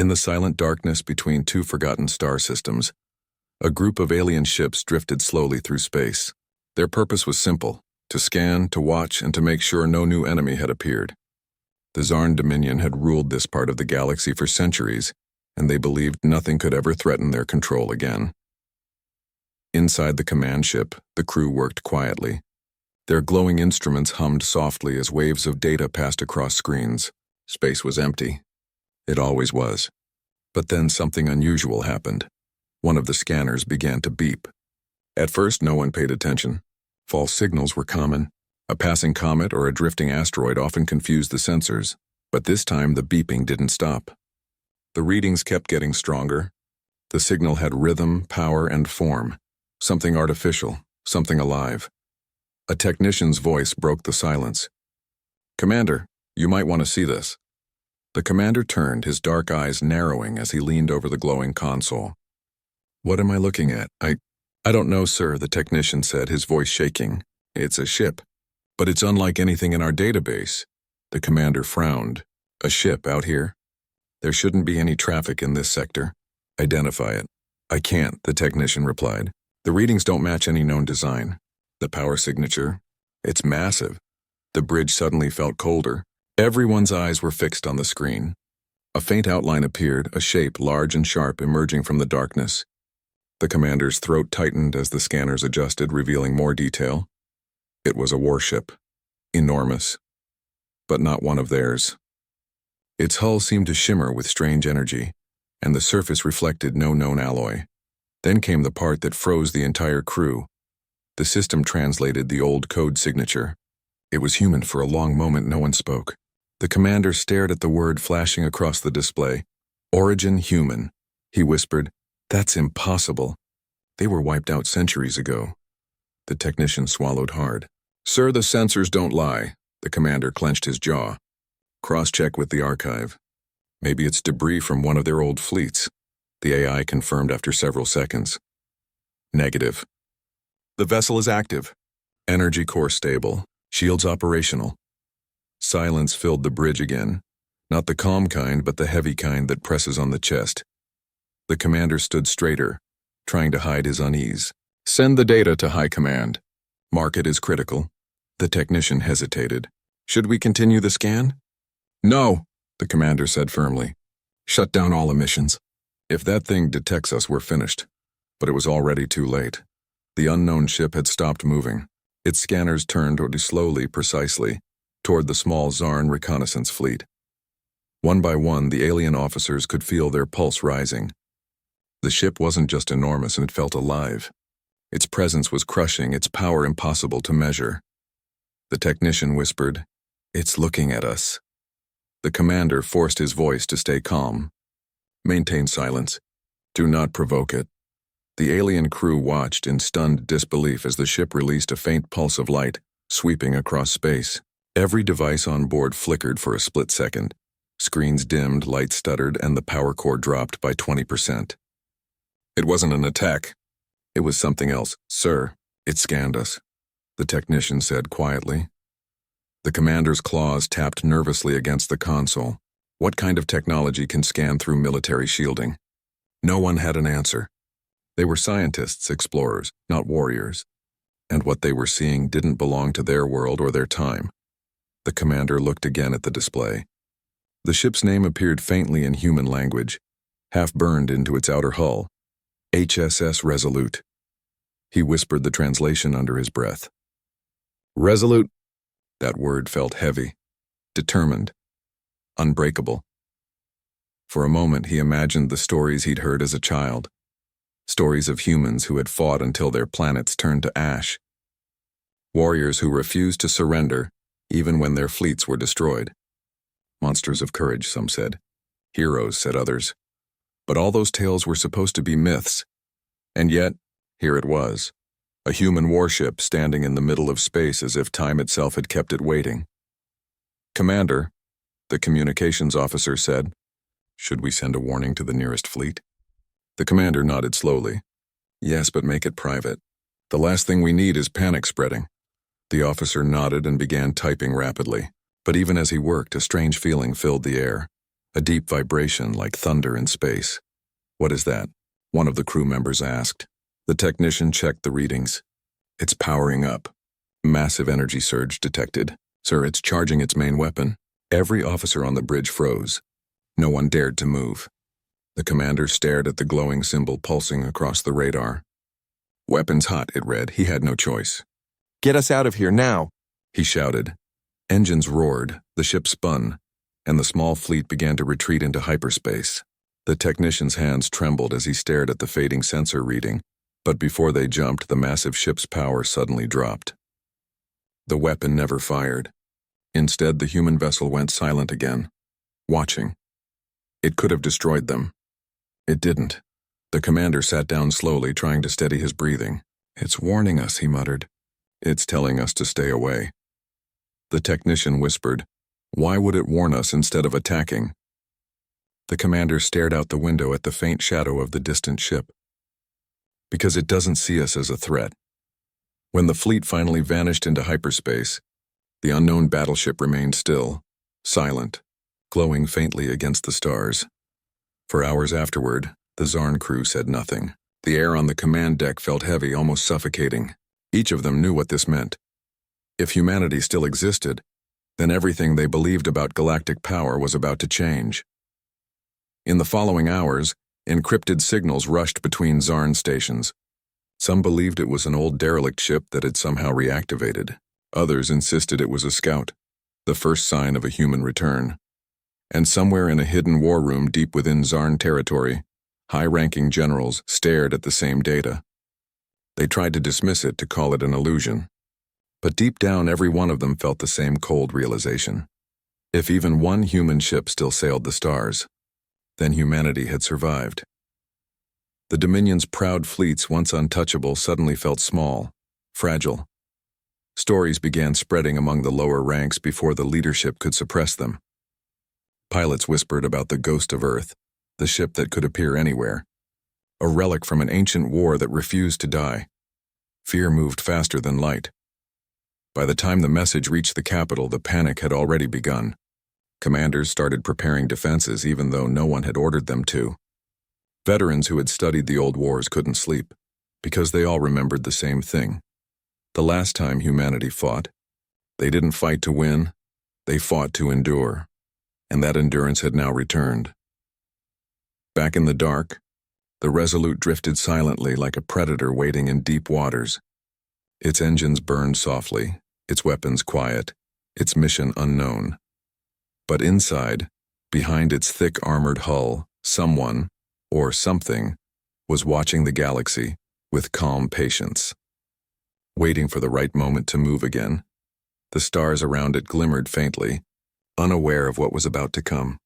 In the silent darkness between two forgotten star systems, a group of alien ships drifted slowly through space. Their purpose was simple: to scan, to watch, and to make sure no new enemy had appeared. The Zarn Dominion had ruled this part of the galaxy for centuries, and they believed nothing could ever threaten their control again. Inside the command ship, the crew worked quietly. Their glowing instruments hummed softly as waves of data passed across screens. Space was empty. It always was. But then something unusual happened. One of the scanners began to beep. At first, no one paid attention. False signals were common. A passing comet or a drifting asteroid often confused the sensors, but this time the beeping didn't stop. The readings kept getting stronger. The signal had rhythm, power, and form. Something artificial, something alive. A technician's voice broke the silence. "Commander, you might want to see this." The commander turned, his dark eyes narrowing as he leaned over the glowing console. "What am I looking at? I don't know, sir," the technician said, his voice shaking. "It's a ship. But it's unlike anything in our database." The commander frowned. "A ship out here? There shouldn't be any traffic in this sector. Identify it." "I can't," the technician replied. "The readings don't match any known design. The power signature, it's massive." The bridge suddenly felt colder. Everyone's eyes were fixed on the screen. A faint outline appeared, a shape large and sharp emerging from the darkness. The commander's throat tightened as the scanners adjusted, revealing more detail. It was a warship. Enormous. But not one of theirs. Its hull seemed to shimmer with strange energy, and the surface reflected no known alloy. Then came the part that froze the entire crew. The system translated the old code signature. It was human. For a long moment, no one spoke. The commander stared at the word flashing across the display. "Origin human." He whispered, "That's impossible. They were wiped out centuries ago." The technician swallowed hard. "Sir, the sensors don't lie." The commander clenched his jaw. "Cross-check with the archive. Maybe it's debris from one of their old fleets." The AI confirmed after several seconds. "Negative. The vessel is active. Energy core stable. Shields operational." Silence filled the bridge again. Not the calm kind, but the heavy kind that presses on the chest. The commander stood straighter, trying to hide his unease. "Send the data to High Command. Mark it as critical." The technician hesitated. "Should we continue the scan?" "No," the commander said firmly. "Shut down all emissions. If that thing detects us, we're finished." But it was already too late. The unknown ship had stopped moving. Its scanners turned slowly, precisely, toward the small Zarn reconnaissance fleet. One by one, the alien officers could feel their pulse rising. The ship wasn't just enormous, and it felt alive. Its presence was crushing, its power impossible to measure. The technician whispered, "It's looking at us." The commander forced his voice to stay calm. "Maintain silence. Do not provoke it." The alien crew watched in stunned disbelief as the ship released a faint pulse of light, sweeping across space. Every device on board flickered for a split second. Screens dimmed, lights stuttered, and the power core dropped by 20%. "It wasn't an attack. It was something else. Sir, it scanned us," the technician said quietly. The commander's claws tapped nervously against the console. What kind of technology can scan through military shielding? No one had an answer. They were scientists, explorers, not warriors. And what they were seeing didn't belong to their world or their time. The commander looked again at the display. The ship's name appeared faintly in human language, half burned into its outer hull. HSS Resolute. He whispered the translation under his breath. "Resolute." That word felt heavy, determined, unbreakable. For a moment he imagined the stories he'd heard as a child. Stories of humans who had fought until their planets turned to ash. Warriors who refused to surrender, even when their fleets were destroyed. Monsters of courage, some said. Heroes, said others. But all those tales were supposed to be myths. And yet, here it was. A human warship standing in the middle of space as if time itself had kept it waiting. "Commander," the communications officer said, "should we send a warning to the nearest fleet?" The commander nodded slowly. "Yes, but make it private. The last thing we need is panic spreading." The officer nodded and began typing rapidly. But even as he worked, a strange feeling filled the air. a deep vibration like thunder in space. "What is that?" one of the crew members asked. The technician checked the readings. "It's powering up. Massive energy surge detected. Sir, it's charging its main weapon." Every officer on the bridge froze. No one dared to move. The commander stared at the glowing symbol pulsing across the radar. "Weapons hot," it read. He had no choice. "Get us out of here now," he shouted. Engines roared, the ship spun, and the small fleet began to retreat into hyperspace. The technician's hands trembled as he stared at the fading sensor reading, but before they jumped, the massive ship's power suddenly dropped. The weapon never fired. Instead, the human vessel went silent again, watching. It could have destroyed them. It didn't. The commander sat down slowly, trying to steady his breathing. "It's warning us," he muttered. "It's telling us to stay away." The technician whispered, "Why would it warn us instead of attacking?" The commander stared out the window at the faint shadow of the distant ship. "Because it doesn't see us as a threat." When the fleet finally vanished into hyperspace, the unknown battleship remained still, silent, glowing faintly against the stars. For hours afterward, the Zarn crew said nothing. The air on the command deck felt heavy, almost suffocating. Each of them knew what this meant. If humanity still existed, then everything they believed about galactic power was about to change. In the following hours, encrypted signals rushed between Zarn stations. Some believed it was an old derelict ship that had somehow reactivated. Others insisted it was a scout, the first sign of a human return. And somewhere in a hidden war room deep within Zarn territory, high-ranking generals stared at the same data. They tried to dismiss it, to call it an illusion. But deep down, every one of them felt the same cold realization. If even one human ship still sailed the stars, then humanity had survived. The Dominion's proud fleets, once untouchable, suddenly felt small, fragile. Stories began spreading among the lower ranks before the leadership could suppress them. Pilots whispered about the ghost of Earth, the ship that could appear anywhere, a relic from an ancient war that refused to die. Fear moved faster than light. By the time the message reached the capital, the panic had already begun. Commanders started preparing defenses even though no one had ordered them to. Veterans who had studied the old wars couldn't sleep, because they all remembered the same thing. The last time humanity fought, they didn't fight to win, they fought to endure, and that endurance had now returned. Back in the dark, the Resolute drifted silently like a predator waiting in deep waters. Its engines burned softly, its weapons quiet, its mission unknown. But inside, behind its thick armored hull, someone, or something, was watching the galaxy with calm patience. Waiting for the right moment to move again. The stars around it glimmered faintly, unaware of what was about to come.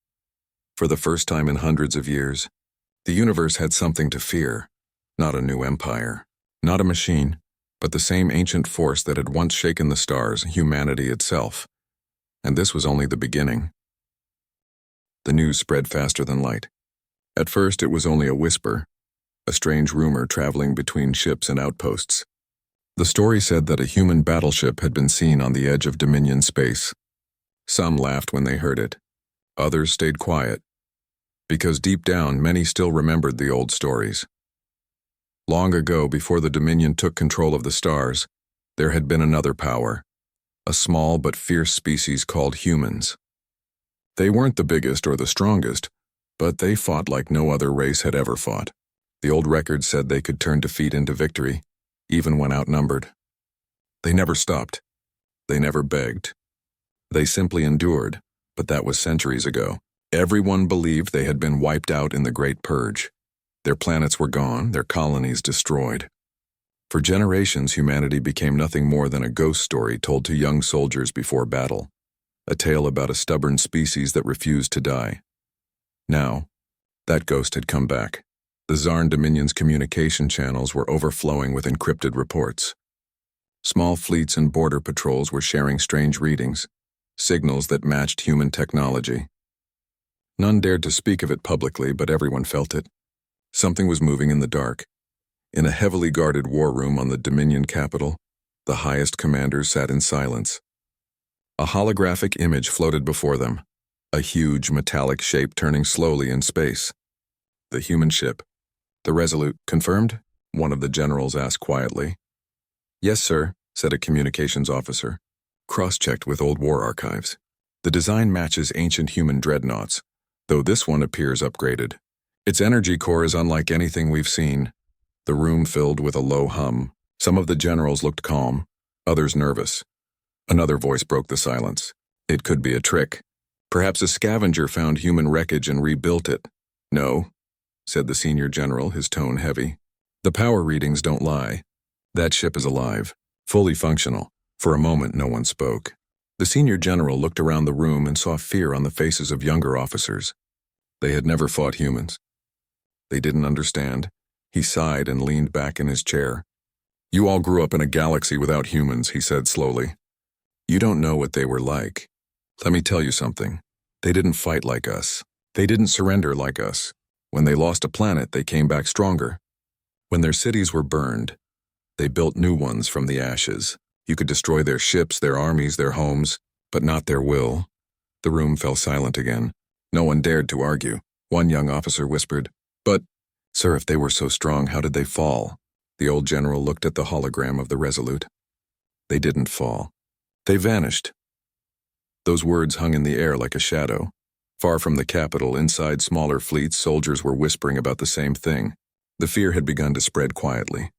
For the first time in hundreds of years, the universe had something to fear, not a new empire, not a machine, but the same ancient force that had once shaken the stars, humanity itself. And this was only the beginning. The news spread faster than light. At first, it was only a whisper, a strange rumor traveling between ships and outposts. The story said that a human battleship had been seen on the edge of Dominion space. Some laughed when they heard it. Others stayed quiet, because deep down, many still remembered the old stories. Long ago, before the Dominion took control of the stars, there had been another power, a small but fierce species called humans. They weren't the biggest or the strongest, but they fought like no other race had ever fought. The old records said they could turn defeat into victory, even when outnumbered. They never stopped. They never begged. They simply endured, but that was centuries ago. Everyone believed they had been wiped out in the Great Purge. Their planets were gone, their colonies destroyed. For generations, humanity became nothing more than a ghost story told to young soldiers before battle, a tale about a stubborn species that refused to die. Now, that ghost had come back. The Zarn Dominion's communication channels were overflowing with encrypted reports. Small fleets and border patrols were sharing strange readings, signals that matched human technology. None dared to speak of it publicly, but everyone felt it. Something was moving in the dark. In a heavily guarded war room on the Dominion capital, the highest commanders sat in silence. A holographic image floated before them, a huge metallic shape turning slowly in space. The human ship. The Resolute, confirmed? One of the generals asked quietly. Yes, sir, said a communications officer. Cross-checked with old war archives. The design matches ancient human dreadnoughts, though this one appears upgraded. Its energy core is unlike anything we've seen. The room filled with a low hum. Some of the generals looked calm, others nervous. Another voice broke the silence. It could be a trick. Perhaps a scavenger found human wreckage and rebuilt it. No, said the senior general, his tone heavy. The power readings don't lie. That ship is alive, fully functional. For a moment, no one spoke. The senior general looked around the room and saw fear on the faces of younger officers. They had never fought humans. They didn't understand. He sighed and leaned back in his chair. You all grew up in a galaxy without humans, he said slowly. You don't know what they were like. Let me tell you something. They didn't fight like us. They didn't surrender like us. When they lost a planet, they came back stronger. When their cities were burned, they built new ones from the ashes. You could destroy their ships, their armies, their homes, but not their will. The room fell silent again. No one dared to argue. One young officer whispered, But, sir, if they were so strong, how did they fall? The old general looked at the hologram of the Resolute. They didn't fall. They vanished. Those words hung in the air like a shadow. Far from the capital, inside smaller fleets, soldiers were whispering about the same thing. The fear had begun to spread quietly.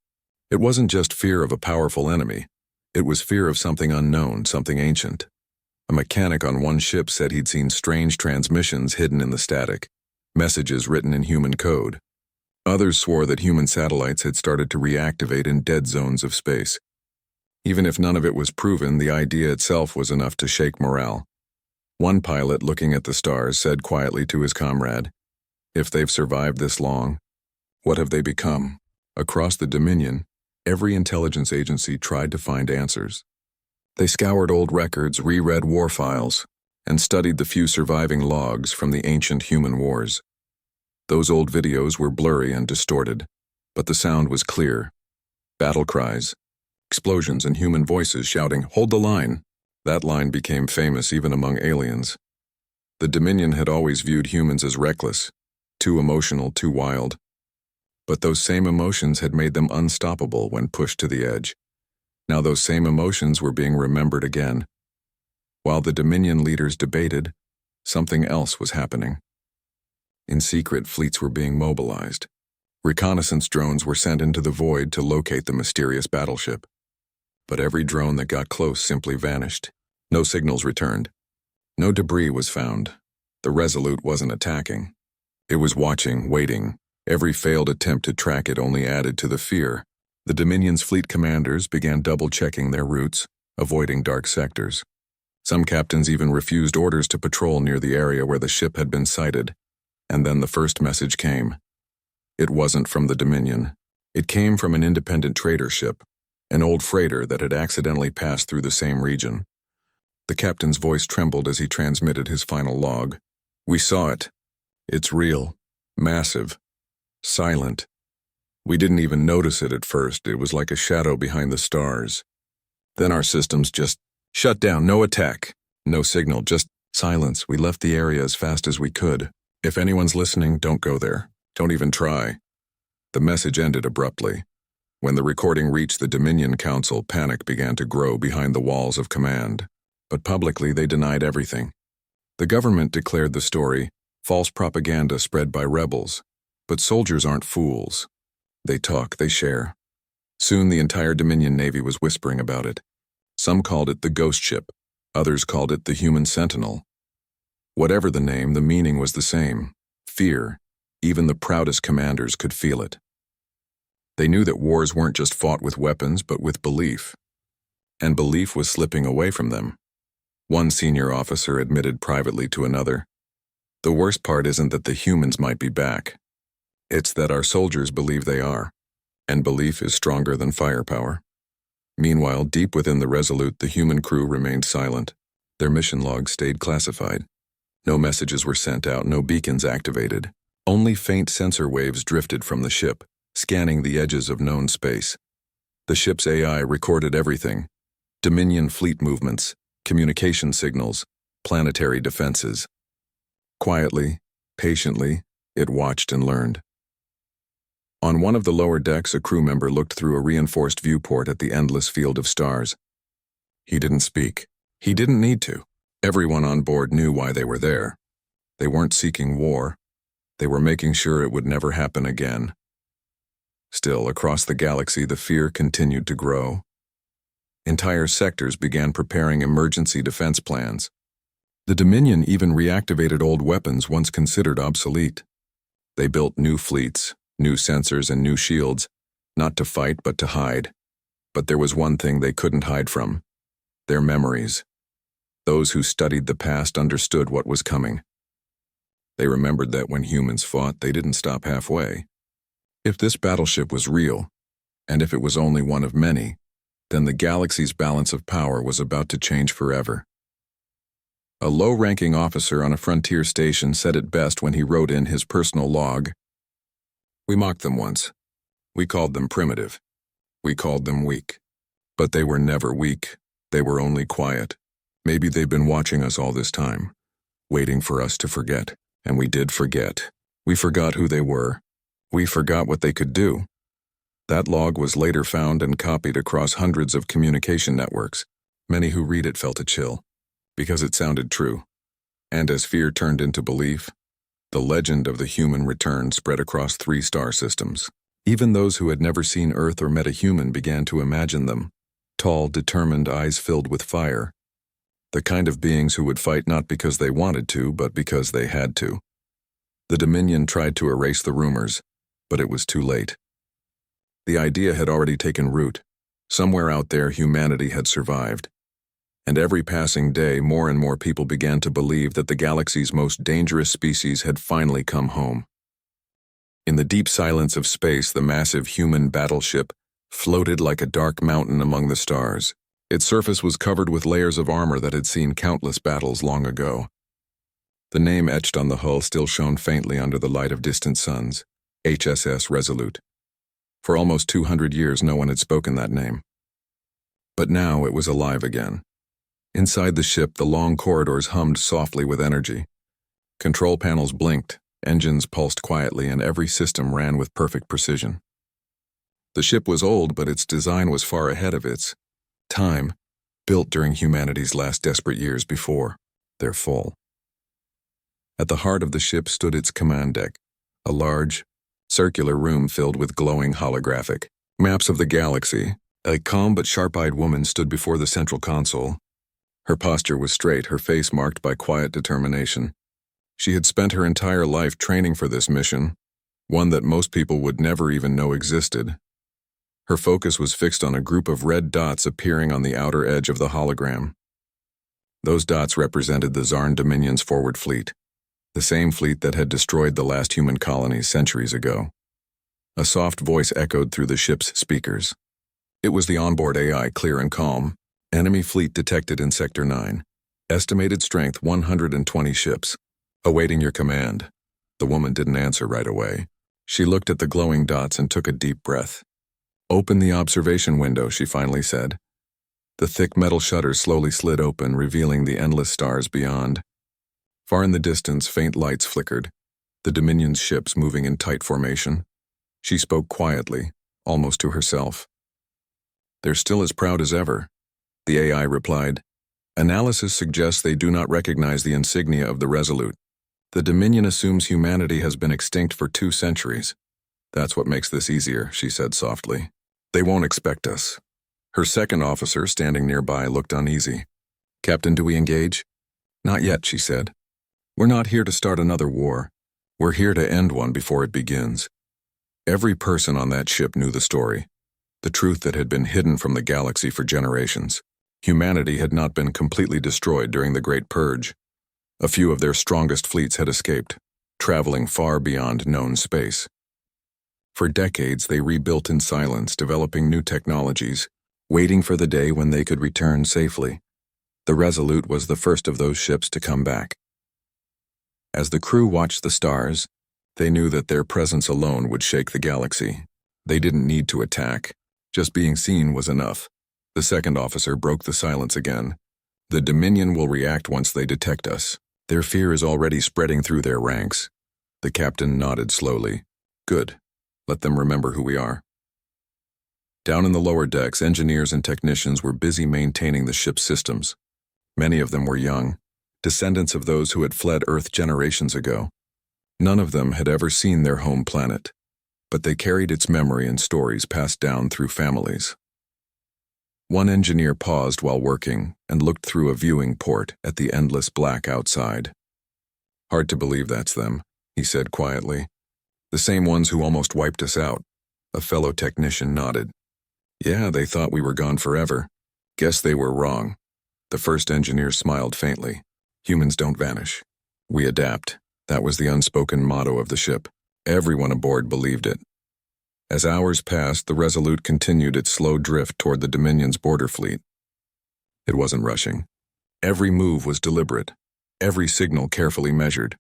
It wasn't just fear of a powerful enemy. It was fear of something unknown, something ancient. A mechanic on one ship said he'd seen strange transmissions hidden in the static, messages written in human code. Others swore that human satellites had started to reactivate in dead zones of space. Even if none of it was proven, the idea itself was enough to shake morale. One pilot, looking at the stars, said quietly to his comrade, If they've survived this long, what have they become? Across the Dominion, every intelligence agency tried to find answers. They scoured old records, reread war files, and studied the few surviving logs from the ancient human wars. Those old videos were blurry and distorted, but the sound was clear. Battle cries, explosions, and human voices shouting, Hold the line! That line became famous even among aliens. The Dominion had always viewed humans as reckless, too emotional, too wild. But those same emotions had made them unstoppable when pushed to the edge. Now those same emotions were being remembered again. While the Dominion leaders debated, something else was happening. In secret, fleets were being mobilized. Reconnaissance drones were sent into the void to locate the mysterious battleship. But every drone that got close simply vanished. No signals returned. No debris was found. The Resolute wasn't attacking. It was watching, waiting. Every failed attempt to track it only added to the fear. The Dominion's fleet commanders began double-checking their routes, avoiding dark sectors. Some captains even refused orders to patrol near the area where the ship had been sighted. And then the first message came. It wasn't from the Dominion. It came from an independent trader ship, an old freighter that had accidentally passed through the same region. The captain's voice trembled as he transmitted his final log. We saw it. It's real. Massive. Silent. We didn't even notice it at first. It was like a shadow behind the stars. Then our systems just shut down. No attack. No signal. Just silence. We left the area as fast as we could. If anyone's listening, don't go there. Don't even try. The message ended abruptly. When the recording reached the Dominion Council, panic began to grow behind the walls of command. But publicly, they denied everything. The government declared the story false propaganda spread by rebels. But soldiers aren't fools. They talk, they share. Soon the entire Dominion Navy was whispering about it. Some called it the Ghost Ship. Others called it the Human Sentinel. Whatever the name, the meaning was the same. Fear. Even the proudest commanders could feel it. They knew that wars weren't just fought with weapons, but with belief. And belief was slipping away from them. One senior officer admitted privately to another, The worst part isn't that the humans might be back. It's that our soldiers believe they are, and belief is stronger than firepower. Meanwhile, deep within the Resolute, the human crew remained silent. Their mission logs stayed classified. No messages were sent out, no beacons activated. Only faint sensor waves drifted from the ship, scanning the edges of known space. The ship's AI recorded everything: Dominion fleet movements, communication signals, planetary defenses. Quietly, patiently, it watched and learned. On one of the lower decks, a crew member looked through a reinforced viewport at the endless field of stars. He didn't speak. He didn't need to. Everyone on board knew why they were there. They weren't seeking war. They were making sure it would never happen again. Still, across the galaxy, the fear continued to grow. Entire sectors began preparing emergency defense plans. The Dominion even reactivated old weapons once considered obsolete. They built new fleets, new sensors, and new shields, not to fight but to hide. But there was one thing they couldn't hide from: their memories. Those who studied the past understood what was coming. They remembered that when humans fought, they didn't stop halfway. If this battleship was real, and if it was only one of many, then the galaxy's balance of power was about to change forever. A low-ranking officer on a frontier station said it best when he wrote in his personal log. "We mocked them once. We called them primitive. We called them weak. But they were never weak. They were only quiet. Maybe they've been watching us all this time, waiting for us to forget. And we did forget. We forgot who they were. We forgot what they could do." That log was later found and copied across hundreds of communication networks. Many who read it felt a chill, because it sounded true. And as fear turned into belief, the legend of the human return spread across 3 star systems. Even those who had never seen Earth or met a human began to imagine them, tall, determined, eyes filled with fire. The kind of beings who would fight not because they wanted to, but because they had to. The Dominion tried to erase the rumors, but it was too late. The idea had already taken root. Somewhere out there, humanity had survived. And every passing day, more and more people began to believe that the galaxy's most dangerous species had finally come home. In the deep silence of space, the massive human battleship floated like a dark mountain among the stars. Its surface was covered with layers of armor that had seen countless battles long ago. The name etched on the hull still shone faintly under the light of distant suns: HSS Resolute. For almost 200 years, no one had spoken that name. But now it was alive again. Inside the ship, the long corridors hummed softly with energy. Control panels blinked, engines pulsed quietly, and every system ran with perfect precision. The ship was old, but its design was far ahead of its time, built during humanity's last desperate years before their fall. At the heart of the ship stood its command deck, a large, circular room filled with glowing holographic maps of the galaxy. A calm but sharp-eyed woman stood before the central console. Her posture was straight, her face marked by quiet determination. She had spent her entire life training for this mission, one that most people would never even know existed. Her focus was fixed on a group of red dots appearing on the outer edge of the hologram. Those dots represented the Zarn Dominion's forward fleet, the same fleet that had destroyed the last human colonies centuries ago. A soft voice echoed through the ship's speakers. It was the onboard AI, clear and calm. "Enemy fleet detected in Sector 9. Estimated strength 120 ships. Awaiting your command." The woman didn't answer right away. She looked at the glowing dots and took a deep breath. "Open the observation window," she finally said. The thick metal shutters slowly slid open, revealing the endless stars beyond. Far in the distance, faint lights flickered, the Dominion's ships moving in tight formation. She spoke quietly, almost to herself. "They're still as proud as ever," the AI replied. "Analysis suggests they do not recognize the insignia of the Resolute. The Dominion assumes humanity has been extinct for 2 centuries. That's what makes this easier," she said softly. "They won't expect us." Her second officer, standing nearby, looked uneasy. "Captain, do we engage?" "Not yet," she said. "We're not here to start another war. We're here to end one before it begins." Every person on that ship knew the story, the truth that had been hidden from the galaxy for generations. Humanity had not been completely destroyed during the Great Purge. A few of their strongest fleets had escaped, traveling far beyond known space. For decades, they rebuilt in silence, developing new technologies, waiting for the day when they could return safely. The Resolute was the first of those ships to come back. As the crew watched the stars, they knew that their presence alone would shake the galaxy. They didn't need to attack. Just being seen was enough. The second officer broke the silence again. "The Dominion will react once they detect us. Their fear is already spreading through their ranks. The captain nodded slowly. Good. Let them remember who we are. Down in the lower decks, engineers and technicians were busy maintaining the ship's systems. Many of them were young, descendants of those who had fled Earth generations ago. None of them had ever seen their home planet, but they carried its memory and stories passed down through families. One engineer paused while working and looked through a viewing port at the endless black outside. Hard to believe that's them, he said quietly. The same ones who almost wiped us out. A fellow technician nodded. Yeah, they thought we were gone forever. Guess they were wrong. The first engineer smiled faintly. Humans don't vanish. We adapt. That was the unspoken motto of the ship. Everyone aboard believed it. As hours passed, the Resolute continued its slow drift toward the Dominion's border fleet. It wasn't rushing. Every move was deliberate, every signal carefully measured.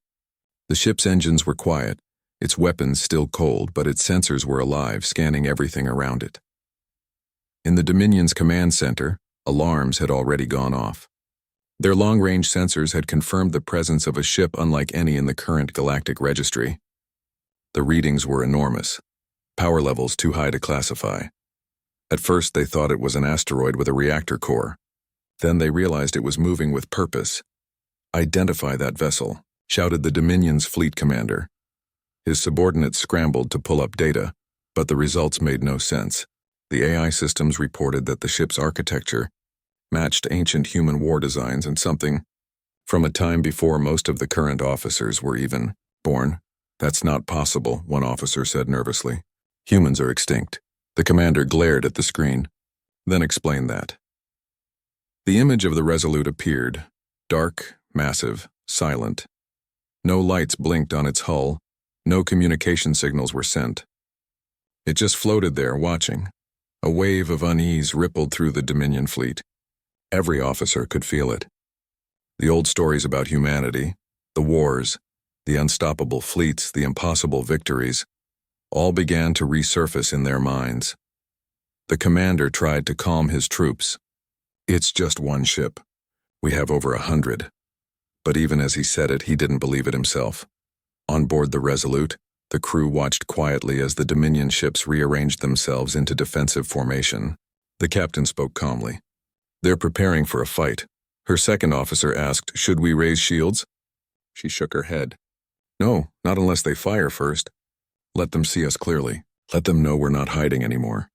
The ship's engines were quiet, its weapons still cold, but its sensors were alive, scanning everything around it. In the Dominion's command center, alarms had already gone off. Their long-range sensors had confirmed the presence of a ship unlike any in the current galactic registry. The readings were enormous, power levels too high to classify. At first they thought it was an asteroid with a reactor core. Then they realized it was moving with purpose. Identify that vessel, shouted the Dominion's fleet commander. His subordinates scrambled to pull up data, but the results made no sense. The AI systems reported that the ship's architecture matched ancient human war designs and something from a time before most of the current officers were even born. That's not possible, one officer said nervously. Humans are extinct. The commander glared at the screen, then explained that. The image of the Resolute appeared, dark, massive, silent. No lights blinked on its hull, no communication signals were sent. It just floated there, watching. A wave of unease rippled through the Dominion fleet. Every officer could feel it. The old stories about humanity, the wars, the unstoppable fleets, the impossible victories, all began to resurface in their minds. The commander tried to calm his troops. It's just one ship. We have over 100. But even as he said it, he didn't believe it himself. On board the Resolute, the crew watched quietly as the Dominion ships rearranged themselves into defensive formation. The captain spoke calmly. They're preparing for a fight. Her second officer asked, should we raise shields? She shook her head. No, not unless they fire first. Let them see us clearly. Let them know we're not hiding anymore.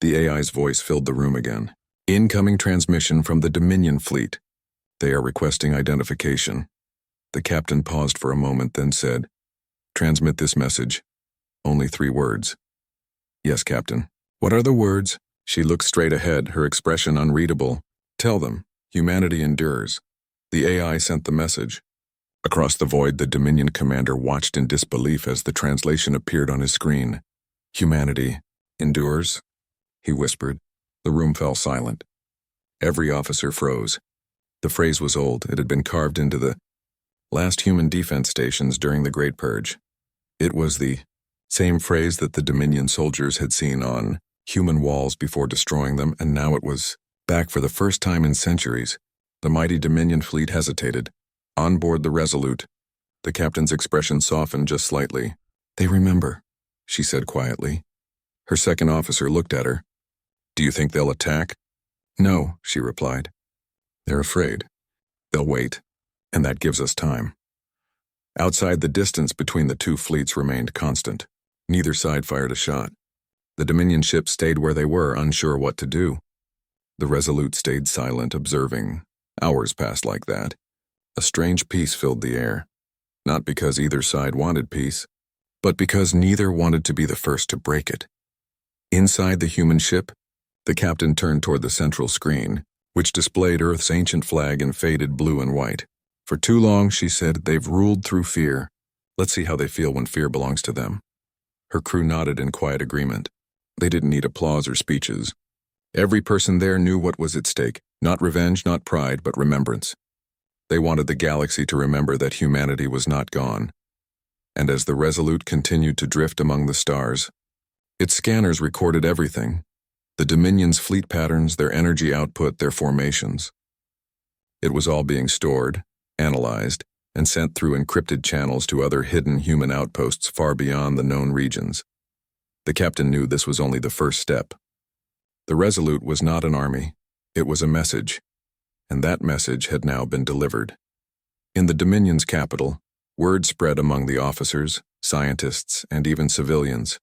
The AI's voice filled the room again. Incoming transmission from the Dominion fleet. They are requesting identification. The captain paused for a moment, then said, transmit this message. Only 3 words. Yes, Captain. What are the words? She looked straight ahead, her expression unreadable. Tell them, humanity endures. The AI sent the message. Across the void, the Dominion commander watched in disbelief as the translation appeared on his screen. Humanity endures? He whispered. The room fell silent. Every officer froze. The phrase was old. It had been carved into the last human defense stations during the Great Purge. It was the same phrase that the Dominion soldiers had seen on human walls before destroying them, and now it was back for the first time in centuries. The mighty Dominion fleet hesitated. On board the Resolute, the captain's expression softened just slightly. They remember, she said quietly. Her second officer looked at her. Do you think they'll attack? No, she replied. They're afraid. They'll wait, and that gives us time. Outside, the distance between the two fleets remained constant. Neither side fired a shot. The Dominion ships stayed where they were, unsure what to do. The Resolute stayed silent, observing. Hours passed like that. A strange peace filled the air. Not because either side wanted peace, but because neither wanted to be the first to break it. Inside the human ship, the captain turned toward the central screen, which displayed Earth's ancient flag in faded blue and white. For too long, she said, they've ruled through fear. Let's see how they feel when fear belongs to them. Her crew nodded in quiet agreement. They didn't need applause or speeches. Every person there knew what was at stake. Not revenge, not pride, but remembrance. They wanted the galaxy to remember that humanity was not gone. And as the Resolute continued to drift among the stars, its scanners recorded everything. The Dominion's fleet patterns, their energy output, their formations. It was all being stored, analyzed, and sent through encrypted channels to other hidden human outposts far beyond the known regions. The captain knew this was only the first step. The Resolute was not an army, it was a message, and that message had now been delivered. In the Dominion's capital, word spread among the officers, scientists, and even civilians.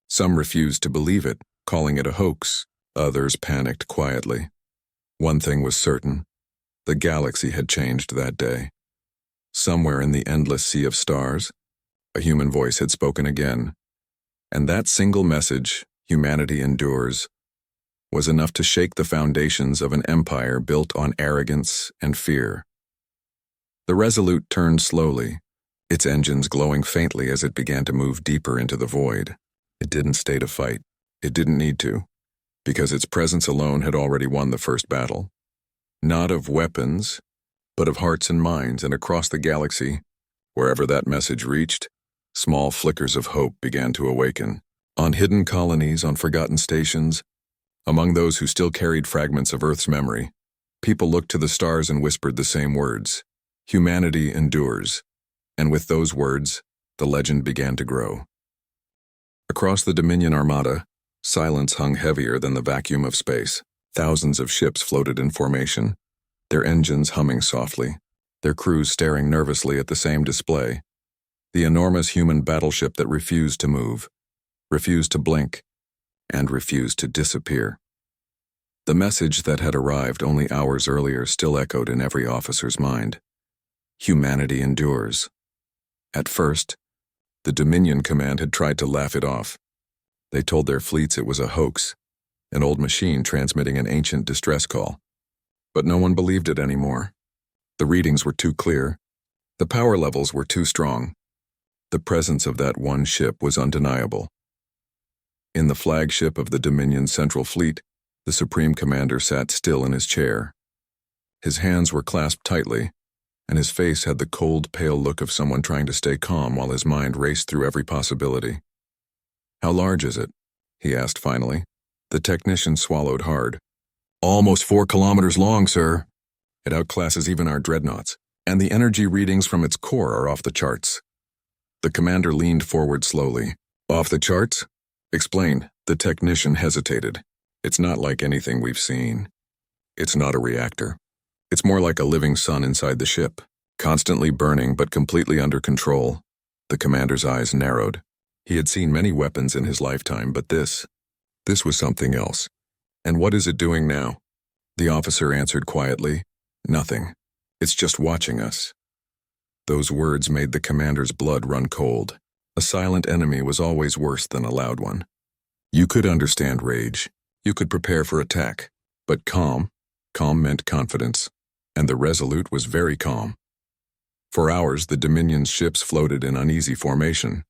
Some refused to believe it, calling it a hoax. Others panicked quietly. One thing was certain: the galaxy had changed that day. Somewhere in the endless sea of stars, a human voice had spoken again, and that single message, "Humanity endures," was enough to shake the foundations of an empire built on arrogance and fear. The Resolute turned slowly, its engines glowing faintly as it began to move deeper into the void. It didn't stay to fight. It didn't need to, because its presence alone had already won the first battle. Not of weapons, but of hearts and minds, and across the galaxy, wherever that message reached, small flickers of hope began to awaken. On hidden colonies, on forgotten stations, among those who still carried fragments of Earth's memory, people looked to the stars and whispered the same words: "Humanity endures." And with those words, the legend began to grow. Across the Dominion Armada, silence hung heavier than the vacuum of space. Thousands of ships floated in formation, their engines humming softly, their crews staring nervously at the same display. The enormous human battleship that refused to move, refused to blink, and refused to disappear. The message that had arrived only hours earlier still echoed in every officer's mind. Humanity endures. At first, the Dominion Command had tried to laugh it off. They told their fleets it was a hoax, an old machine transmitting an ancient distress call. But no one believed it anymore. The readings were too clear. The power levels were too strong. The presence of that one ship was undeniable. In the flagship of the Dominion Central Fleet, the Supreme Commander sat still in his chair. His hands were clasped tightly, and his face had the cold, pale look of someone trying to stay calm while his mind raced through every possibility. "How large is it?" he asked finally. The technician swallowed hard. "Almost 4 kilometers long, sir. It outclasses even our dreadnoughts, and the energy readings from its core are off the charts." The commander leaned forward slowly. "Off the charts?" "Explain." The technician hesitated. "It's not like anything we've seen. It's not a reactor. It's more like a living sun inside the ship, constantly burning but completely under control." The commander's eyes narrowed. He had seen many weapons in his lifetime, but this was something else. "And what is it doing now?" The officer answered quietly, "Nothing. It's just watching us." Those words made the commander's blood run cold. A silent enemy was always worse than a loud one. You could understand rage. You could prepare for attack. But calm meant confidence. And the Resolute was very calm. For hours, the Dominion's ships floated in uneasy formation.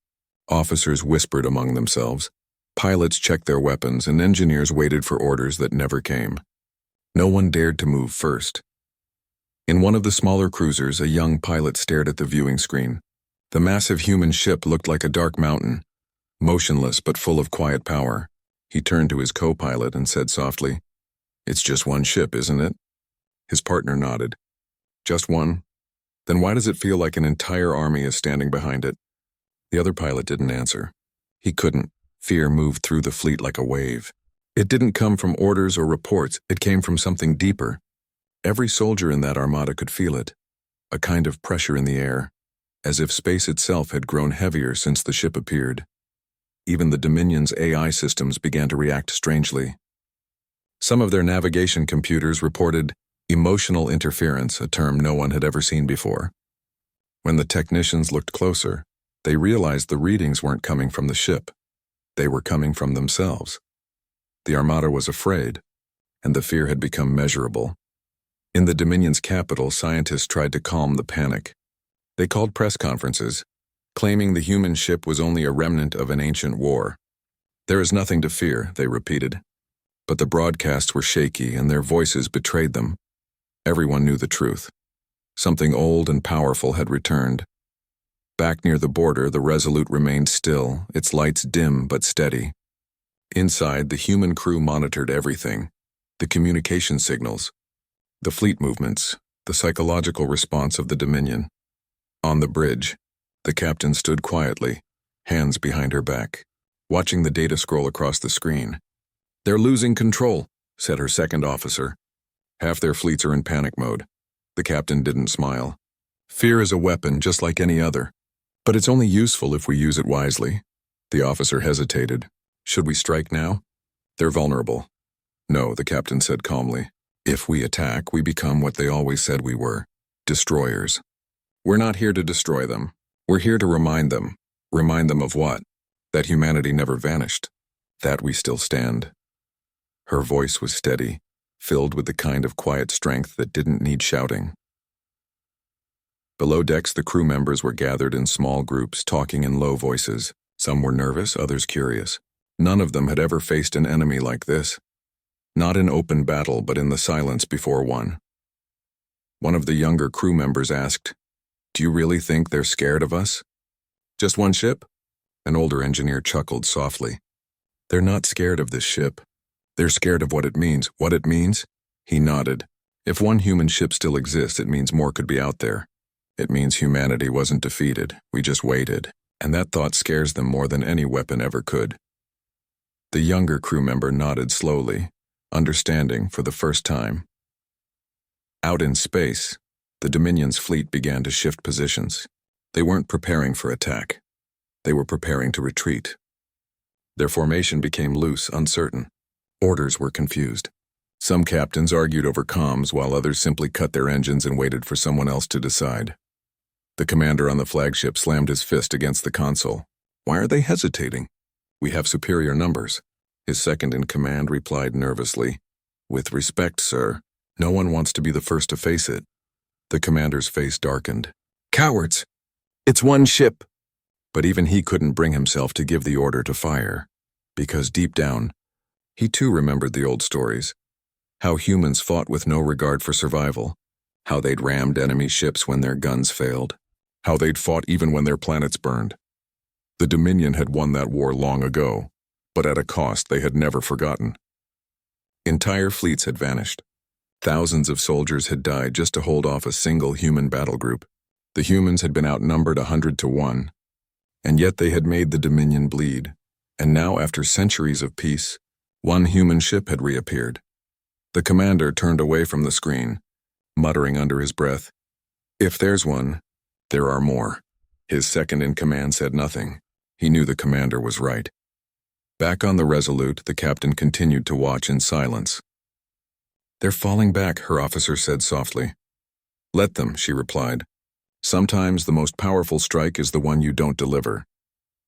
Officers whispered among themselves. Pilots checked their weapons, and engineers waited for orders that never came. No one dared to move first. In one of the smaller cruisers, a young pilot stared at the viewing screen. The massive human ship looked like a dark mountain, motionless but full of quiet power. He turned to his co-pilot and said softly, "It's just one ship, isn't it?" His partner nodded. "Just one? Then why does it feel like an entire army is standing behind it?" The other pilot didn't answer. He couldn't. Fear moved through the fleet like a wave. It didn't come from orders or reports. It came from something deeper. Every soldier in that armada could feel it. A kind of pressure in the air, as if space itself had grown heavier since the ship appeared. Even the Dominion's AI systems began to react strangely. Some of their navigation computers reported emotional interference, a term no one had ever seen before. When the technicians looked closer, they realized the readings weren't coming from the ship. They were coming from themselves. The Armada was afraid, and the fear had become measurable. In the Dominion's capital, scientists tried to calm the panic. They called press conferences, claiming the human ship was only a remnant of an ancient war. "There is nothing to fear," they repeated. But the broadcasts were shaky, and their voices betrayed them. Everyone knew the truth. Something old and powerful had returned. Back near the border, the Resolute remained still, its lights dim but steady. Inside, the human crew monitored everything: the communication signals, the fleet movements, the psychological response of the Dominion. On the bridge, the captain stood quietly, hands behind her back, watching the data scroll across the screen. "They're losing control," said her second officer. "Half their fleets are in panic mode." The captain didn't smile. "Fear is a weapon just like any other, but it's only useful if we use it wisely." The officer hesitated. "Should we strike now? They're vulnerable." "No," the captain said calmly. "If we attack, we become what they always said we were, destroyers. We're not here to destroy them. We're here to remind them. Remind them of what? That humanity never vanished. That we still stand." Her voice was steady, filled with the kind of quiet strength that didn't need shouting. Below decks, the crew members were gathered in small groups, talking in low voices. Some were nervous, others curious. None of them had ever faced an enemy like this. Not in open battle, but in the silence before one. One of the younger crew members asked, "Do you really think they're scared of us?" "Just one ship?" An older engineer chuckled softly. "They're not scared of this ship. They're scared of what it means." "What it means?" He nodded. "If one human ship still exists, it means more could be out there. It means humanity wasn't defeated. We just waited. And that thought scares them more than any weapon ever could." The younger crew member nodded slowly, understanding for the first time. Out in space, the Dominion's fleet began to shift positions. They weren't preparing for attack. They were preparing to retreat. Their formation became loose, uncertain. Orders were confused. Some captains argued over comms, while others simply cut their engines and waited for someone else to decide. The commander on the flagship slammed his fist against the console. "Why are they hesitating? We have superior numbers." His second-in-command replied nervously, "With respect, sir, no one wants to be the first to face it." The commander's face darkened. "Cowards! It's one ship!" But even he couldn't bring himself to give the order to fire, because deep down, he too remembered the old stories. How humans fought with no regard for survival. How they'd rammed enemy ships when their guns failed. How they'd fought even when their planets burned. The Dominion had won that war long ago, but at a cost they had never forgotten. Entire fleets had vanished. Thousands of soldiers had died just to hold off a single human battle group. The humans had been outnumbered 100-1, and yet they had made the Dominion bleed. And now, after centuries of peace, one human ship had reappeared. The commander turned away from the screen, muttering under his breath, "If there's one, there are more." His second-in-command said nothing. He knew the commander was right. Back on the Resolute, the captain continued to watch in silence. "They're falling back," her officer said softly. "Let them," she replied. "Sometimes the most powerful strike is the one you don't deliver."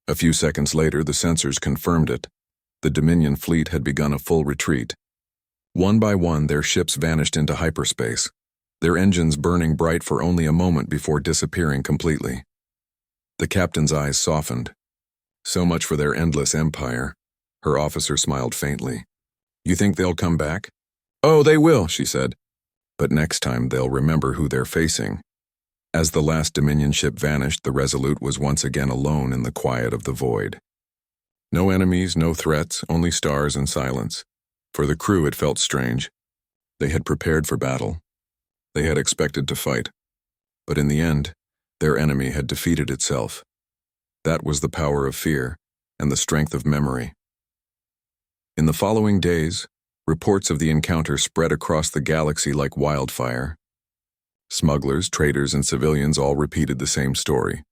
A few seconds later, the sensors confirmed it. The Dominion fleet had begun a full retreat. One by one, their ships vanished into hyperspace, their engines burning bright for only a moment before disappearing completely. The captain's eyes softened. So much for their endless empire. Her officer smiled faintly. "You think they'll come back?" "Oh, they will," she said. "But next time they'll remember who they're facing." As the last Dominion ship vanished, the Resolute was once again alone in the quiet of the void. No enemies, no threats, only stars and silence. For the crew, it felt strange. They had prepared for battle. They had expected to fight. But in the end, their enemy had defeated itself. That was the power of fear and the strength of memory. In the following days, reports of the encounter spread across the galaxy like wildfire. Smugglers, traders, and civilians all repeated the same story.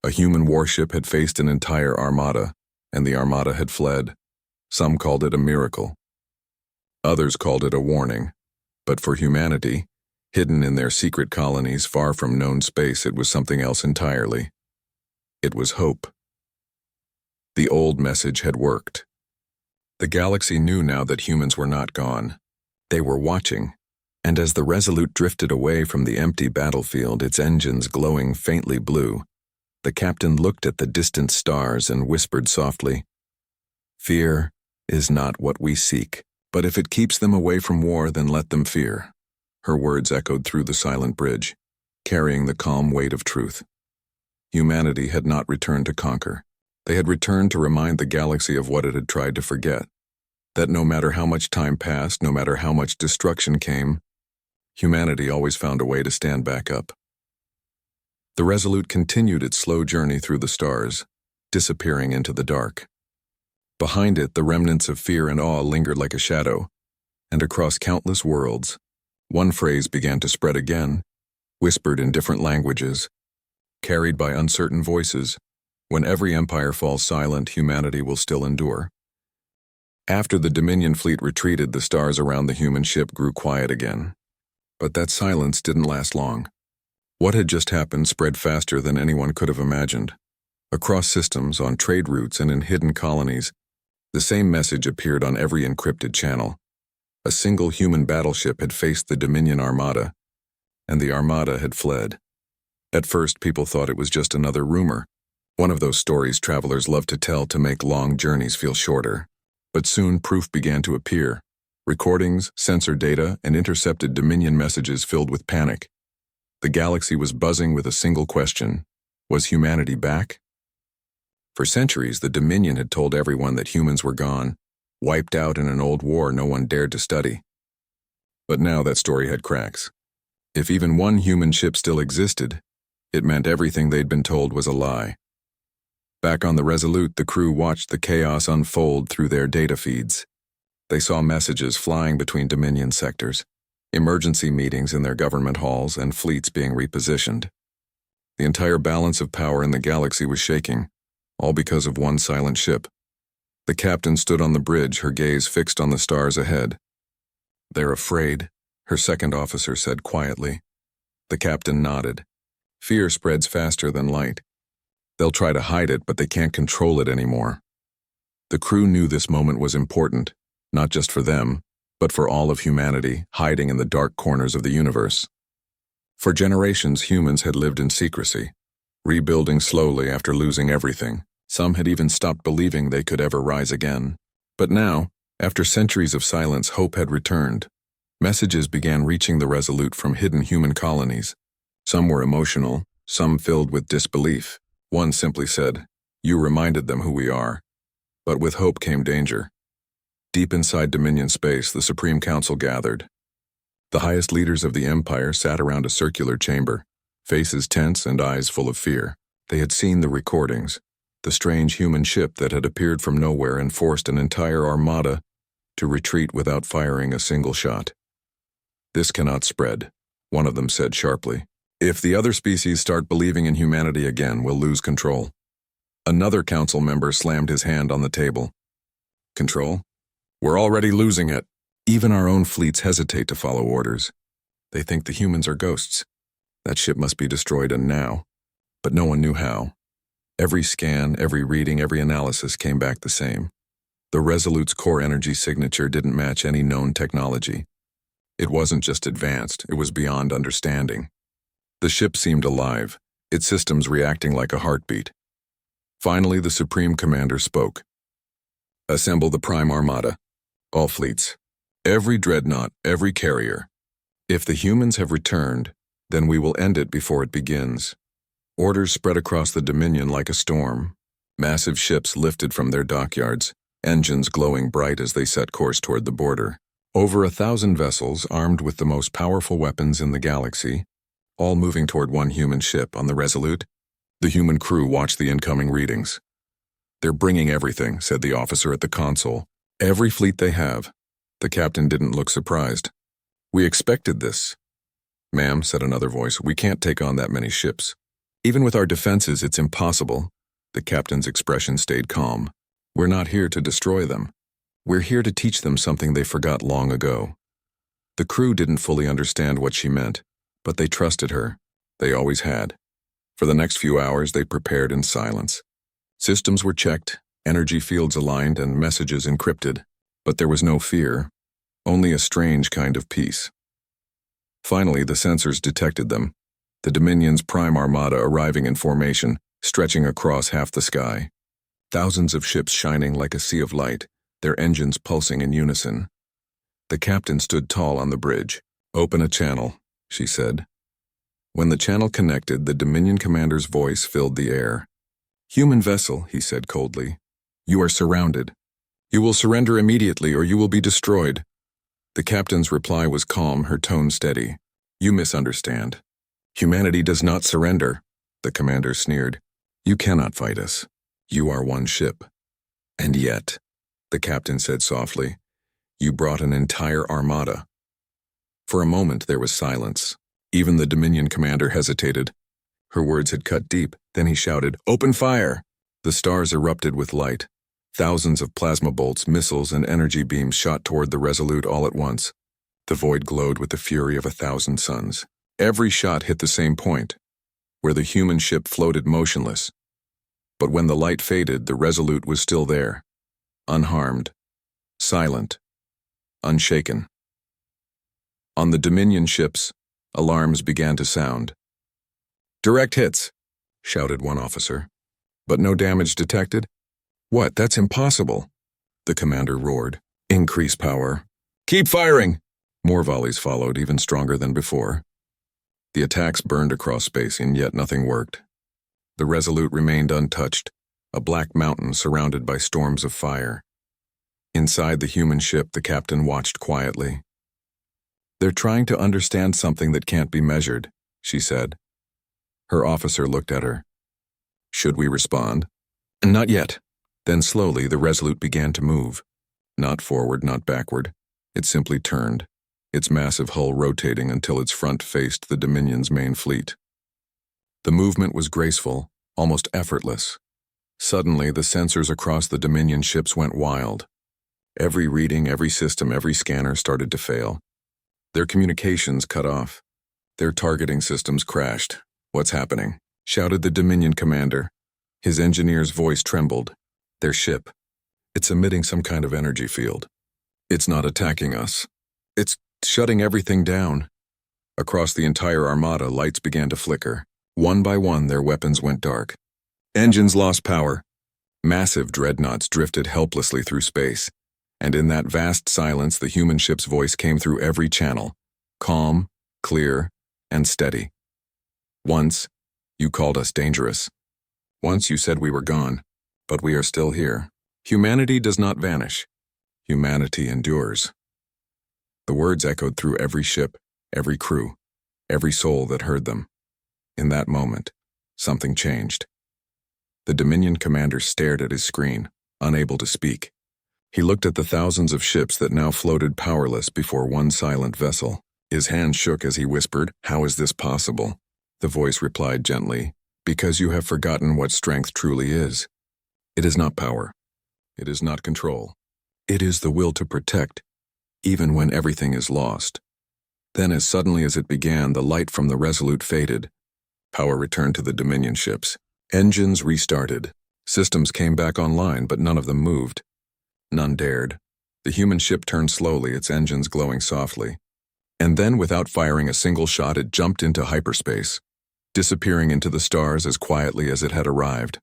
A human warship had faced an entire armada, and the armada had fled. Some called it a miracle. Others called it a warning. But for humanity, hidden in their secret colonies far from known space, it was something else entirely. It was hope. The old message had worked. The galaxy knew now that humans were not gone. They were watching. And as the Resolute drifted away from the empty battlefield, its engines glowing faintly blue, the captain looked at the distant stars and whispered softly, "Fear is not what we seek, but if it keeps them away from war, then let them fear." Her words echoed through the silent bridge, carrying the calm weight of truth. Humanity had not returned to conquer. They had returned to remind the galaxy of what it had tried to forget, that no matter how much time passed, no matter how much destruction came, humanity always found a way to stand back up. The Resolute continued its slow journey through the stars, disappearing into the dark. Behind it, the remnants of fear and awe lingered like a shadow, and across countless worlds, one phrase began to spread again, whispered in different languages, carried by uncertain voices: when every empire falls silent, humanity will still endure. After the Dominion fleet retreated, the stars around the human ship grew quiet again. But that silence didn't last long. What had just happened spread faster than anyone could have imagined. Across systems, on trade routes, and in hidden colonies, the same message appeared on every encrypted channel. A single human battleship had faced the Dominion Armada, and the Armada had fled. At first, people thought it was just another rumor, one of those stories travelers love to tell to make long journeys feel shorter. But soon proof began to appear. Recordings, sensor data, and intercepted Dominion messages filled with panic. The galaxy was buzzing with a single question: was humanity back? For centuries, the Dominion had told everyone that humans were gone, wiped out in an old war no one dared to study. But now that story had cracks. If even one human ship still existed, it meant everything they'd been told was a lie. Back on the Resolute, the crew watched the chaos unfold through their data feeds. They saw messages flying between Dominion sectors, emergency meetings in their government halls, and fleets being repositioned. The entire balance of power in the galaxy was shaking, all because of one silent ship. The captain stood on the bridge, her gaze fixed on the stars ahead. "They're afraid," her second officer said quietly. The captain nodded. "Fear spreads faster than light. They'll try to hide it, but they can't control it anymore." The crew knew this moment was important, not just for them, but for all of humanity hiding in the dark corners of the universe. For generations, humans had lived in secrecy, rebuilding slowly after losing everything. Some had even stopped believing they could ever rise again. But now, after centuries of silence, hope had returned. Messages began reaching the Resolute from hidden human colonies. Some were emotional, some filled with disbelief. One simply said, "You reminded them who we are." But with hope came danger. Deep inside Dominion space, the Supreme Council gathered. The highest leaders of the Empire sat around a circular chamber, faces tense and eyes full of fear. They had seen the recordings, the strange human ship that had appeared from nowhere and forced an entire armada to retreat without firing a single shot. "This cannot spread," one of them said sharply. "If the other species start believing in humanity again, we'll lose control." Another council member slammed his hand on the table. "Control? We're already losing it. Even our own fleets hesitate to follow orders. They think the humans are ghosts. That ship must be destroyed, and now." But no one knew how. Every scan, every reading, every analysis came back the same. The Resolute's core energy signature didn't match any known technology. It wasn't just advanced, it was beyond understanding. The ship seemed alive, its systems reacting like a heartbeat. Finally, the Supreme Commander spoke. "Assemble the Prime Armada. All fleets. Every dreadnought, every carrier. If the humans have returned, then we will end it before it begins." Orders spread across the Dominion like a storm. Massive ships lifted from their dockyards, engines glowing bright as they set course toward the border. Over 1,000 vessels, armed with the most powerful weapons in the galaxy, all moving toward one human ship on the Resolute. The human crew watched the incoming readings. "They're bringing everything," said the officer at the console. "Every fleet they have." The captain didn't look surprised. "We expected this." "Ma'am," said another voice, "we can't take on that many ships. Even with our defenses, it's impossible." The captain's expression stayed calm. "We're not here to destroy them. We're here to teach them something they forgot long ago." The crew didn't fully understand what she meant, but they trusted her. They always had. For the next few hours, they prepared in silence. Systems were checked, energy fields aligned, and messages encrypted. But there was no fear, only a strange kind of peace. Finally, the sensors detected them. The Dominion's Prime Armada arriving in formation, stretching across half the sky. Thousands of ships shining like a sea of light, their engines pulsing in unison. The captain stood tall on the bridge. "Open a channel," she said. When the channel connected, the Dominion commander's voice filled the air. "Human vessel," he said coldly. "You are surrounded. You will surrender immediately or you will be destroyed." The captain's reply was calm, her tone steady. "You misunderstand. Humanity does not surrender. The commander sneered. You cannot fight us. You are one ship. And yet, the captain said softly, you brought an entire armada. For a moment there was silence. Even the Dominion commander hesitated. Her words had cut deep. Then he shouted, "Open fire!" The stars erupted with light. Thousands of plasma bolts, missiles, and energy beams shot toward the Resolute all at once. The void glowed with the fury of 1,000 suns. Every shot hit the same point, where the human ship floated motionless. But when the light faded, the Resolute was still there, unharmed, silent, unshaken. On the Dominion ships, alarms began to sound. "Direct hits," shouted one officer. "But no damage detected?" "What? That's impossible," the commander roared. "Increase power." "Keep firing!" More volleys followed, even stronger than before. The attacks burned across space, and yet nothing worked. The Resolute remained untouched, a black mountain surrounded by storms of fire. Inside the human ship, the captain watched quietly. "They're trying to understand something that can't be measured," she said. Her officer looked at her. "Should we respond?" "Not yet." Then slowly the Resolute began to move. Not forward, not backward. It simply turned, its massive hull rotating until its front faced the Dominion's main fleet. The movement was graceful, almost effortless. Suddenly, the sensors across the Dominion ships went wild. Every reading, every system, every scanner started to fail. Their communications cut off. Their targeting systems crashed. "What's happening?" shouted the Dominion commander. His engineer's voice trembled. "Their ship. It's emitting some kind of energy field. It's not attacking us. It's shutting everything down." Across the entire Armada, lights began to flicker. One by one, their weapons went dark. Engines lost power. Massive dreadnoughts drifted helplessly through space. And in that vast silence, the human ship's voice came through every channel, calm, clear, and steady. "Once, you called us dangerous. Once you said we were gone, but we are still here. Humanity does not vanish. Humanity endures." The words echoed through every ship, every crew, every soul that heard them. In that moment, something changed. The Dominion commander stared at his screen, unable to speak. He looked at the thousands of ships that now floated powerless before one silent vessel. His hand shook as he whispered, "How is this possible?" The voice replied gently, "Because you have forgotten what strength truly is. It is not power. It is not control. It is the will to protect, even when everything is lost." Then, as suddenly as it began, the light from the Resolute faded. Power returned to the Dominion ships. Engines restarted. Systems came back online, but none of them moved. None dared. The human ship turned slowly, its engines glowing softly. And then, without firing a single shot, it jumped into hyperspace, disappearing into the stars as quietly as it had arrived.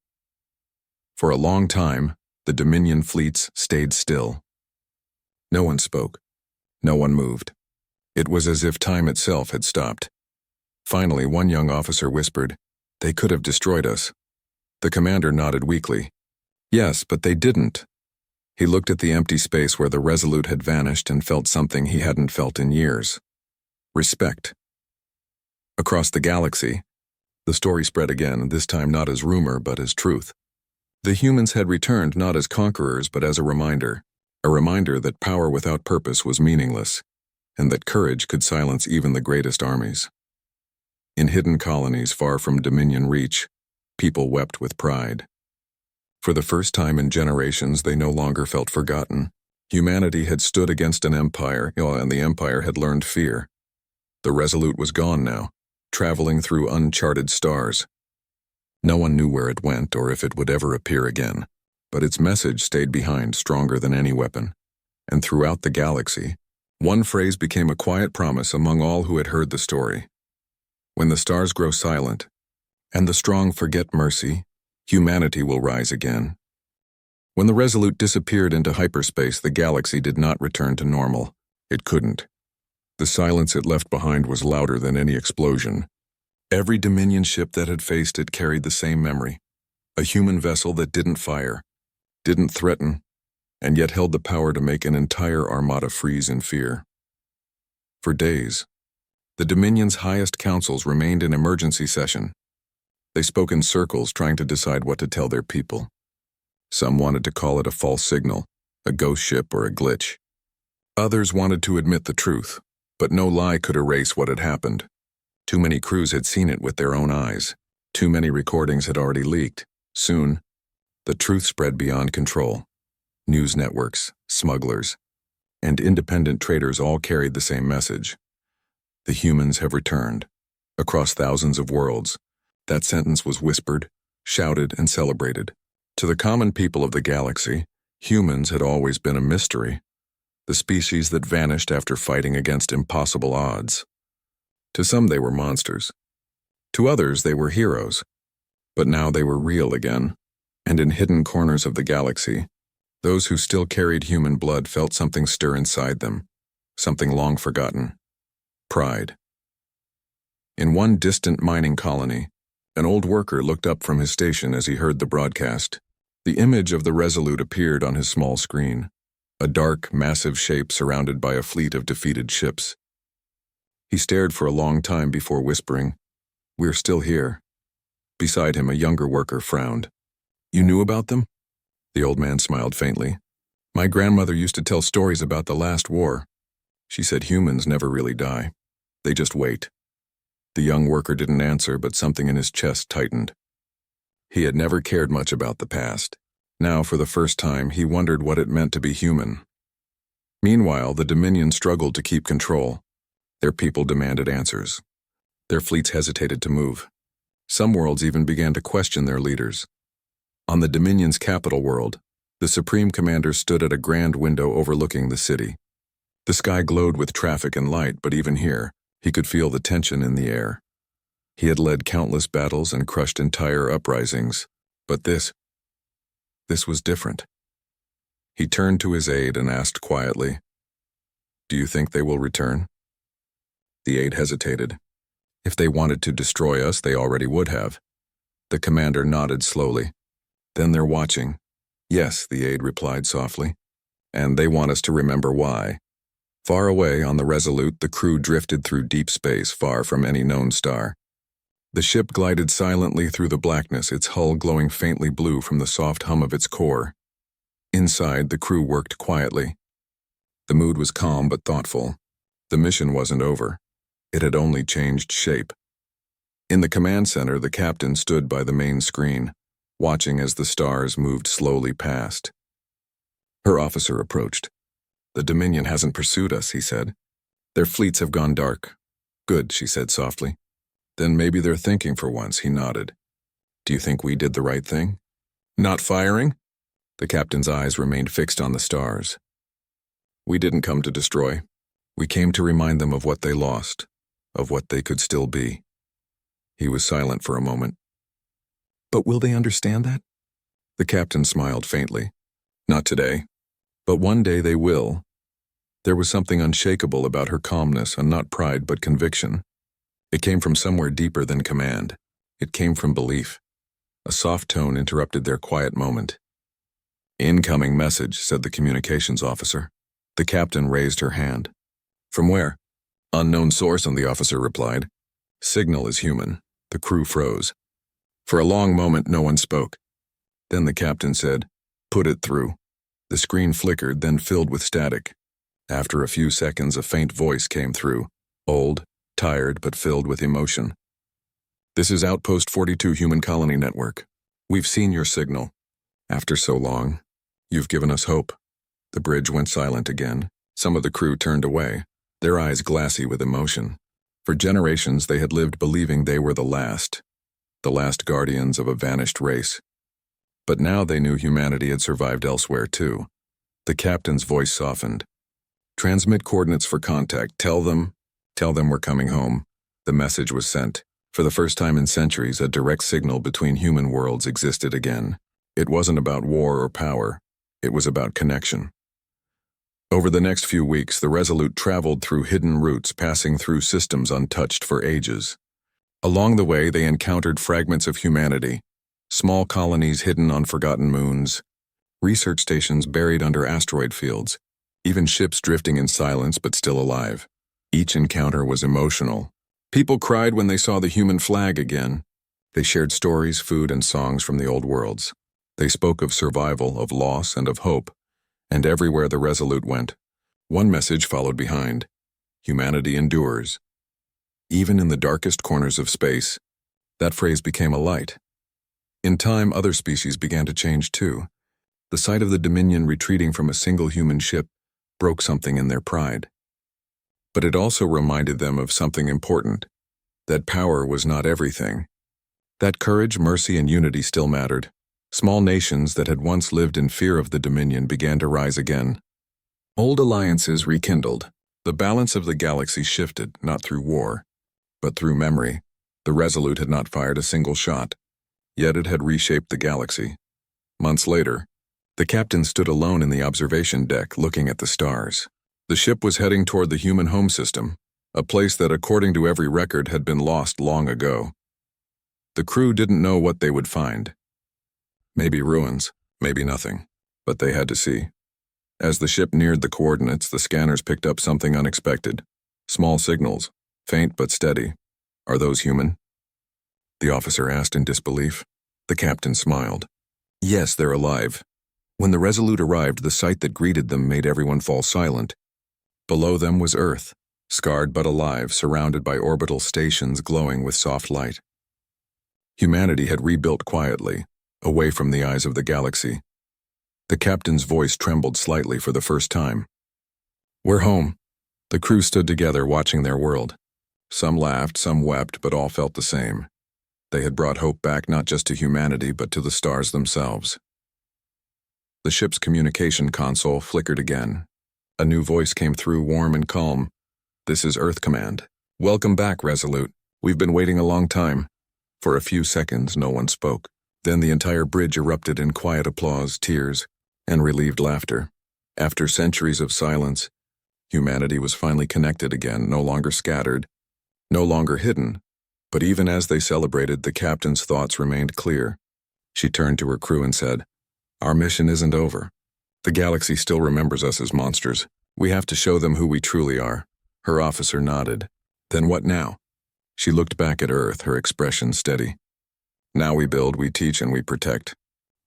For a long time, the Dominion fleets stayed still. No one spoke. No one moved. It was as if time itself had stopped. Finally, one young officer whispered, "They could have destroyed us." The commander nodded weakly. "Yes, but they didn't." He looked at the empty space where the Resolute had vanished and felt something he hadn't felt in years. Respect. Across the galaxy, the story spread again, this time not as rumor but as truth. The humans had returned not as conquerors but as a reminder that power without purpose was meaningless, and that courage could silence even the greatest armies. In hidden colonies far from Dominion reach, people wept with pride. For the first time in generations, they no longer felt forgotten. Humanity had stood against an empire, and the empire had learned fear. The Resolute was gone now, traveling through uncharted stars. No one knew where it went or if it would ever appear again, but its message stayed behind, stronger than any weapon. And throughout the galaxy, one phrase became a quiet promise among all who had heard the story. When the stars grow silent, and the strong forget mercy, humanity will rise again. When the Resolute disappeared into hyperspace, the galaxy did not return to normal. It couldn't. The silence it left behind was louder than any explosion. Every Dominion ship that had faced it carried the same memory. A human vessel that didn't fire, didn't threaten, and yet held the power to make an entire armada freeze in fear. For days, the Dominion's highest councils remained in emergency session. They spoke in circles, trying to decide what to tell their people. Some wanted to call it a false signal, a ghost ship, or a glitch. Others wanted to admit the truth, but no lie could erase what had happened. Too many crews had seen it with their own eyes. Too many recordings had already leaked. Soon, the truth spread beyond control. News networks, smugglers, and independent traders all carried the same message. The humans have returned. Across thousands of worlds, that sentence was whispered, shouted, and celebrated. To the common people of the galaxy, humans had always been a mystery, the species that vanished after fighting against impossible odds. To some they were monsters. To others they were heroes. But now they were real again, and in hidden corners of the galaxy, those who still carried human blood felt something stir inside them, something long forgotten. Pride. In one distant mining colony, an old worker looked up from his station as he heard the broadcast. The image of the Resolute appeared on his small screen, a dark, massive shape surrounded by a fleet of defeated ships. He stared for a long time before whispering, "We're still here." Beside him, a younger worker frowned. "You knew about them?" The old man smiled faintly. "My grandmother used to tell stories about the last war. She said humans never really die. They just wait." The young worker didn't answer, but something in his chest tightened. He had never cared much about the past. Now, for the first time, he wondered what it meant to be human. Meanwhile, the Dominion struggled to keep control. Their people demanded answers. Their fleets hesitated to move. Some worlds even began to question their leaders. On the Dominion's capital world, the Supreme Commander stood at a grand window overlooking the city. The sky glowed with traffic and light, but even here, he could feel the tension in the air. He had led countless battles and crushed entire uprisings, but this was different. He turned to his aide and asked quietly, "Do you think they will return?" The aide hesitated. "If they wanted to destroy us, they already would have." The commander nodded slowly. "Then they're watching." "Yes," the aide replied softly. "And they want us to remember why." Far away on the Resolute, the crew drifted through deep space, far from any known star. The ship glided silently through the blackness, its hull glowing faintly blue from the soft hum of its core. Inside, the crew worked quietly. The mood was calm but thoughtful. The mission wasn't over. It had only changed shape. In the command center, the captain stood by the main screen, watching as the stars moved slowly past. Her officer approached. "The Dominion hasn't pursued us," he said. "Their fleets have gone dark." "Good," she said softly. "Then maybe they're thinking for once," he nodded. "Do you think we did the right thing?" "Not firing?" The captain's eyes remained fixed on the stars. "We didn't come to destroy. We came to remind them of what they lost, of what they could still be." He was silent for a moment. "But will they understand that?" The captain smiled faintly. "Not today. But one day they will." There was something unshakable about her calmness, and not pride but conviction. It came from somewhere deeper than command. It came from belief. A soft tone interrupted their quiet moment. "Incoming message," said the communications officer. The captain raised her hand. "From where?" "Unknown source," and the officer replied. "Signal is human." The crew froze. For a long moment, no one spoke. Then the captain said, "Put it through." The screen flickered, then filled with static. After a few seconds, a faint voice came through, old, tired, but filled with emotion. "This is Outpost 42 Human Colony Network. We've seen your signal. After so long, you've given us hope." The bridge went silent again. Some of the crew turned away, their eyes glassy with emotion. For generations, they had lived believing they were the last guardians of a vanished race. But now they knew humanity had survived elsewhere too. The captain's voice softened. "Transmit coordinates for contact. Tell them we're coming home." The message was sent. For the first time in centuries, a direct signal between human worlds existed again. It wasn't about war or power. It was about connection. Over the next few weeks, the Resolute traveled through hidden routes, passing through systems untouched for ages. Along the way, they encountered fragments of humanity, small colonies hidden on forgotten moons, research stations buried under asteroid fields, even ships drifting in silence but still alive. Each encounter was emotional. People cried when they saw the human flag again. They shared stories, food, and songs from the old worlds. They spoke of survival, of loss, and of hope, and everywhere the Resolute went, one message followed behind: humanity endures. Even in the darkest corners of space, that phrase became a light. In time, other species began to change too. The sight of the Dominion retreating from a single human ship broke something in their pride. But it also reminded them of something important: that power was not everything. That courage, mercy, and unity still mattered. Small nations that had once lived in fear of the Dominion began to rise again. Old alliances rekindled. The balance of the galaxy shifted, not through war, but through memory. The Resolute had not fired a single shot, yet it had reshaped the galaxy. Months later, the captain stood alone in the observation deck looking at the stars. The ship was heading toward the human home system, a place that, according to every record, had been lost long ago. The crew didn't know what they would find. Maybe ruins, maybe nothing, but they had to see. As the ship neared the coordinates, the scanners picked up something unexpected. Small signals, faint but steady. Are those human? The officer asked in disbelief. The captain smiled. Yes, they're alive. When the Resolute arrived, the sight that greeted them made everyone fall silent. Below them was Earth, scarred but alive, surrounded by orbital stations glowing with soft light. Humanity had rebuilt quietly, away from the eyes of the galaxy. The captain's voice trembled slightly for the first time. We're home. The crew stood together, watching their world. Some laughed, some wept, but all felt the same. They had brought hope back not just to humanity, but to the stars themselves. The ship's communication console flickered again. A new voice came through, warm and calm. This is Earth Command. Welcome back, Resolute. We've been waiting a long time. For a few seconds, no one spoke. Then the entire bridge erupted in quiet applause, tears, and relieved laughter. After centuries of silence, humanity was finally connected again, no longer scattered, no longer hidden. But even as they celebrated, the captain's thoughts remained clear. She turned to her crew and said, Our mission isn't over. The galaxy still remembers us as monsters. We have to show them who we truly are. Her officer nodded. Then what now? She looked back at Earth, her expression steady. Now we build, we teach, and we protect.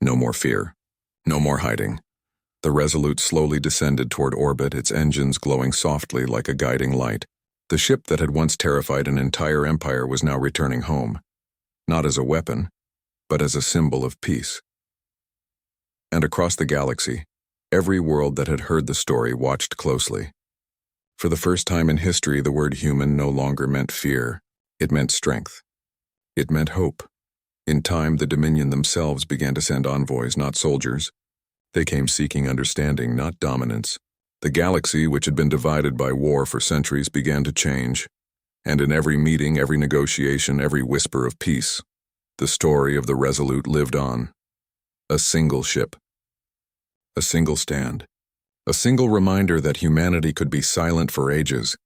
No more fear. No more hiding. The Resolute slowly descended toward orbit, its engines glowing softly like a guiding light. The ship that had once terrified an entire empire was now returning home, not as a weapon, but as a symbol of peace. And across the galaxy, every world that had heard the story watched closely. For the first time in history, the word human no longer meant fear. It meant strength. It meant hope. In time, the Dominion themselves began to send envoys, not soldiers. They came seeking understanding, not dominance. The galaxy, which had been divided by war for centuries, began to change. And in every meeting, every negotiation, every whisper of peace, the story of the Resolute lived on. A single ship. A single stand. A single reminder that humanity could be silent for ages.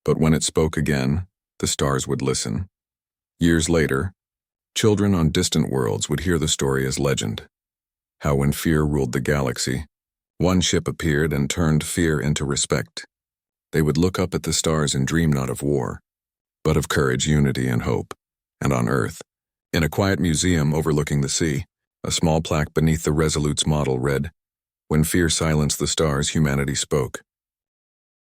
But when it spoke again, the stars would listen. Years later, children on distant worlds would hear the story as legend. How when fear ruled the galaxy, one ship appeared and turned fear into respect. They would look up at the stars and dream not of war, but of courage, unity, and hope. And on Earth, in a quiet museum overlooking the sea, a small plaque beneath the Resolute's model read, When fear silenced the stars, humanity spoke.